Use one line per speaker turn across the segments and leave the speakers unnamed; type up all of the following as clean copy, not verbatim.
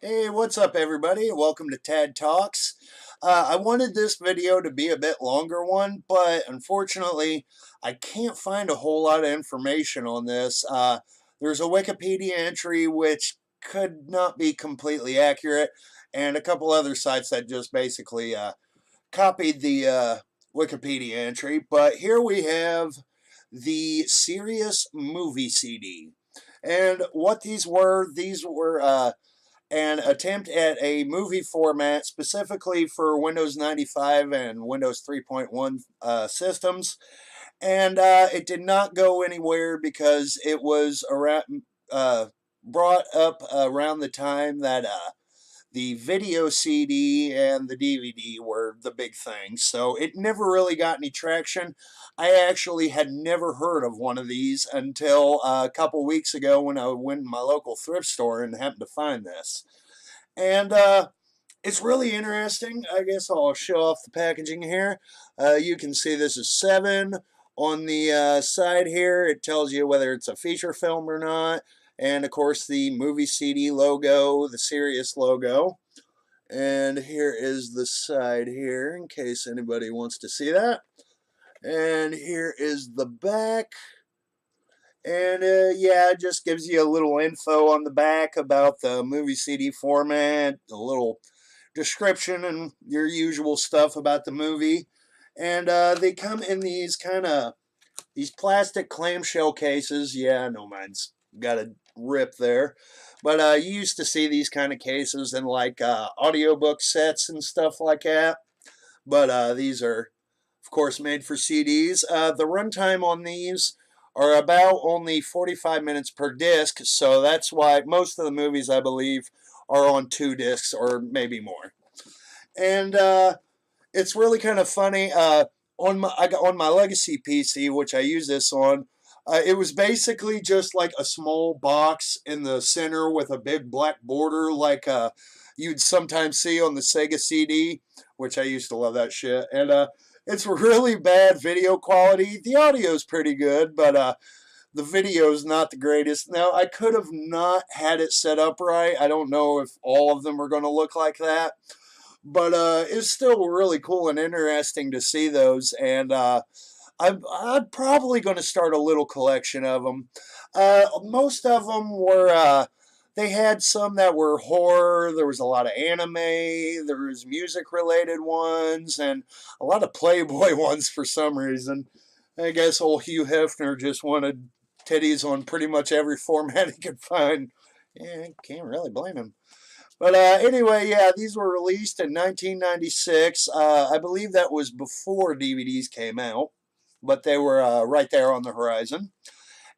Hey, what's up, everybody? Welcome to Tad Talks. I wanted this video to be a bit longer one, but unfortunately, I can't find a whole lot of information on this. There's a Wikipedia entry which could not be completely accurate, and a couple other sites that just basically copied the Wikipedia entry. But here we have the Sirius movie CD. And what these were an attempt at a movie format specifically for Windows 95 and Windows 3.1 systems. And it did not go anywhere because it was brought up around the time that the video CD and the DVD were the big thing. So it never really got any traction. I actually had never heard of one of these until a couple weeks ago when I went in my local thrift store and happened to find this. And it's really interesting. I guess I'll show off the packaging here. You can see this is 7. On the side here, it tells you whether it's a feature film or not. And of course, the movie CD logo, the Sirius logo. And here is the side here, in case anybody wants to see that. And here is the back. And yeah, it just gives you a little info on the back about the movie CD format, a little description and your usual stuff about the movie. And they come in these plastic clamshell cases. Yeah, no, mine's got a rip there. But you used to see these kind of cases in like audiobook sets and stuff like that. But these are, of course, made for CDs. The runtime on these are about only 45 minutes per disc, so that's why most of the movies, I believe, are on 2 discs or maybe more. And it's really kind of funny. On my legacy PC, which I use this on, it was basically just like a small box in the center with a big black border, like you'd sometimes see on the Sega CD, which I used to love that shit. And it's really bad video quality. The audio's pretty good, but the video's not the greatest. Now, I could have not had it set up right. I don't know if all of them are going to look like that. But it's still really cool and interesting to see those. And I'm probably going to start a little collection of them. Most of them were, they had some that were horror. There was a lot of anime. There was music-related ones and a lot of Playboy ones for some reason. I guess old Hugh Hefner just wanted titties on pretty much every format he could find. Yeah, can't really blame him. But anyway, yeah, these were released in 1996. I believe that was before DVDs came out, but they were right there on the horizon.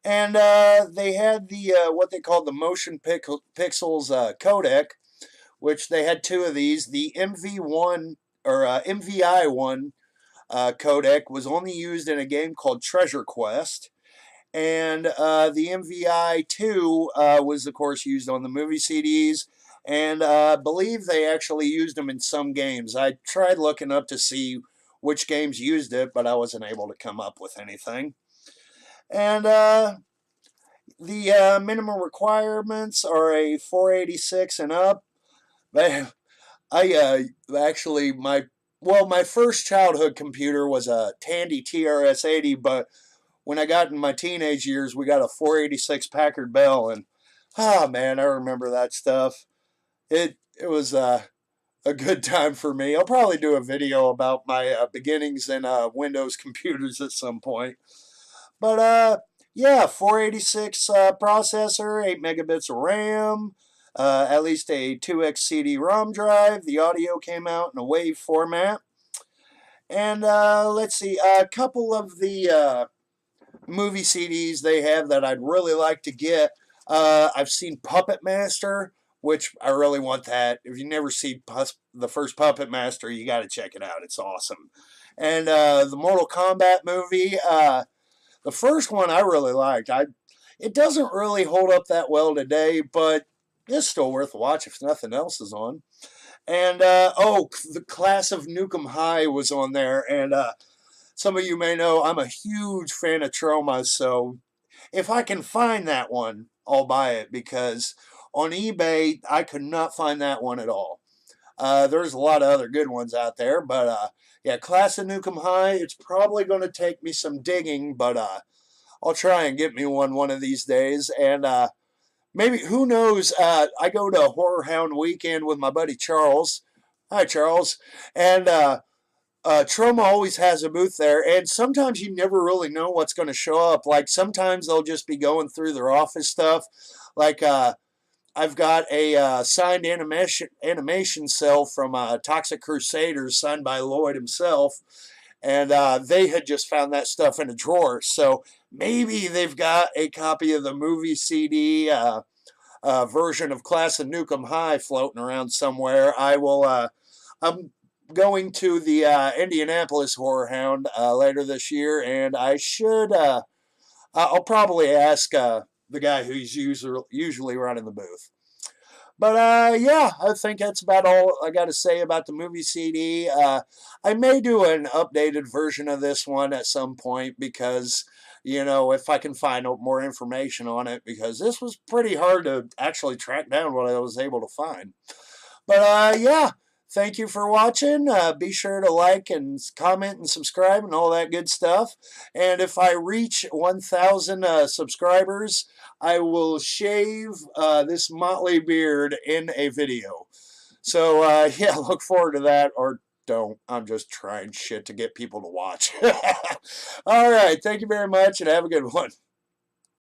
And they had the what they called the Motion Pixels Codec, which they had 2 of these. The MV1 or MVI1 codec was only used in a game called Treasure Quest. And the MVI2 was, of course, used on the movie CDs. And I believe they actually used them in some games. I tried looking up to see which games used it, but I wasn't able to come up with anything. And the minimum requirements are a 486 and up. But I actually, my first childhood computer was a Tandy TRS-80, but when I got in my teenage years, we got a 486 Packard Bell, and man, I remember that stuff. It was a good time for me. I'll probably do a video about my beginnings in Windows computers at some point. But yeah, 486 processor, 8 megabits of RAM, at least a 2x CD-ROM drive. The audio came out in a WAV format. And let's see, a couple of the movie CDs they have that I'd really like to get. I've seen Puppet Master, which I really want that. If you never see the first Puppet Master, you got to check it out. It's awesome. And the Mortal Kombat movie, the first one I really liked. It doesn't really hold up that well today, but it's still worth a watch if nothing else is on. And the Class of Nukem High was on there, and some of you may know I'm a huge fan of Troma, so if I can find that one, I'll buy it because On eBay, I could not find that one at all. There's a lot of other good ones out there, but yeah, Class of Nukem High, it's probably going to take me some digging, but I'll try and get me one of these days. And maybe, who knows, I go to Horror Hound Weekend with my buddy Charles. Hi, Charles. And Troma always has a booth there, and sometimes you never really know what's going to show up. Like, sometimes they'll just be going through their office stuff. Like, I've got a signed animation cell from Toxic Crusaders, signed by Lloyd himself, and they had just found that stuff in a drawer. So maybe they've got a copy of the movie CD version of Class of Nukem High floating around somewhere. I'm going to the Indianapolis Horror Hound later this year, and I'll probably ask the guy who's usually running the booth. But yeah, I think that's about all I got to say about the movie CD. I may do an updated version of this one at some point because, if I can find out more information on it, because this was pretty hard to actually track down what I was able to find. But yeah, thank you for watching. Be sure to like and comment and subscribe and all that good stuff. And if I reach 1,000 subscribers, I will shave this motley beard in a video. So yeah, look forward to that, or don't. I'm just trying shit to get people to watch. All right, thank you very much, and have a good one.